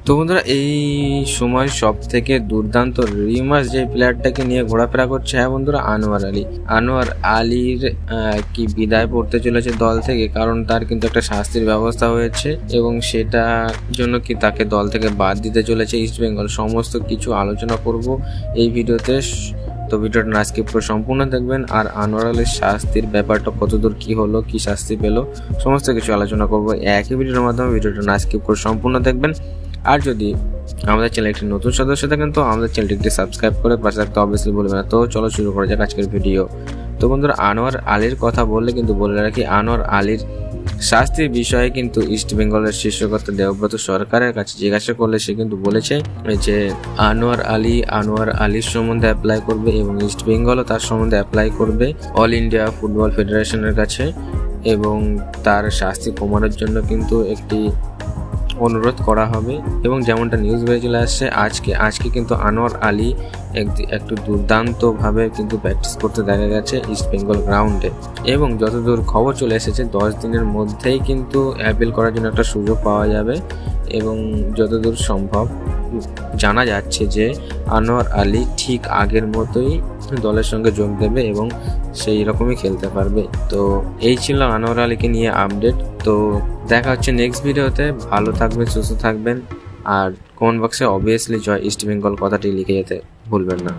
তো বন্ধুরা, এই সময় সব থেকে দুর্দান্ত রিমার্স যে প্লেয়ারটাকে নিয়ে ঘোরাফেরা করছে, হ্যাঁ বন্ধুরা, আনোয়ার আলীর কি বিদায় পড়তে চলেছে দল থেকে, কারণ তার কিন্তু একটা শাস্তির ব্যবস্থা হয়েছে এবং সেটা জন্য কি তাকে দল থেকে বাদ দিতে চলেছে ইস্ট বেঙ্গল। সমস্ত কিছু আলোচনা করব এই ভিডিওতে, তো ভিডিওটা না স্কিপ করে সম্পূর্ণ দেখবেন। আর আনোয়ার আলীর শাস্তির ব্যাপারটা কতদূর কি হলো, কি শাস্তি পেল, সমস্ত কিছু আলোচনা করব একই ভিডিওর মাধ্যমে। ভিডিওটা না স্কিপ করে সম্পূর্ণ দেখবেন। আর যদি আমাদের চ্যানেল একটি নতুন সদস্য থাকেন তো আমাদের চ্যানেলটি সাবস্ক্রাইব করে পাশে থাকতে অবশ্যই বলবেন না। তো চলো শুরু করা যাক আজকের ভিডিও। তো বন্ধুরা, আনোয়ার আলীর কথা বললে কিন্তু বলে রাখি, আনোয়ার আলীর শাস্তির বিষয়ে কিন্তু ইস্ট বেঙ্গলের শীর্ষকর্তা দেবব্রত সরকারের কাছে জিজ্ঞাসা করলে সে কিন্তু বলেছে যে আনোয়ার আলীর সম্বন্ধে অ্যাপ্লাই করবে এবং ইস্ট বেঙ্গলও তার সম্বন্ধে অ্যাপ্লাই করবে অল ইন্ডিয়া ফুটবল ফেডারেশনের কাছে, এবং তার শাস্তি কমানোর জন্য কিন্তু একটি অনুরোধ করা হবে। এবং যেমনটা নিউজ বেরিয়ে চলে আসছে আজকে কিন্তু আনোয়ার আলী একটু দুর্দান্তভাবে কিন্তু প্র্যাকটিস করতে দেখা গেছে ইস্ট বেঙ্গল গ্রাউন্ডে, এবং যতদূর খবর চলে এসেছে 10 দিনের মধ্যেই কিন্তু অ্যাপিল করার জন্য একটা সুযোগ পাওয়া যাবে। এবং যতদূর সম্ভব জানা যাচ্ছে যে আনোয়ার আলী ঠিক আগের মতোই দলের সঙ্গে যোগ দেবে এবং সেই রকমই খেলতে পারবে। তো এই ছিল আনোয়ার আলীকে নিয়ে আপডেট। তো দেখা হচ্ছে নেক্সট ভিডিওতে। ভালো থাকবেন, সুস্থ থাকবেন, আর কমেন্ট বক্সে অবভিয়াসলি জয় ইস্ট বেঙ্গল কথাটি লিখে যেতে ভুলবেন না।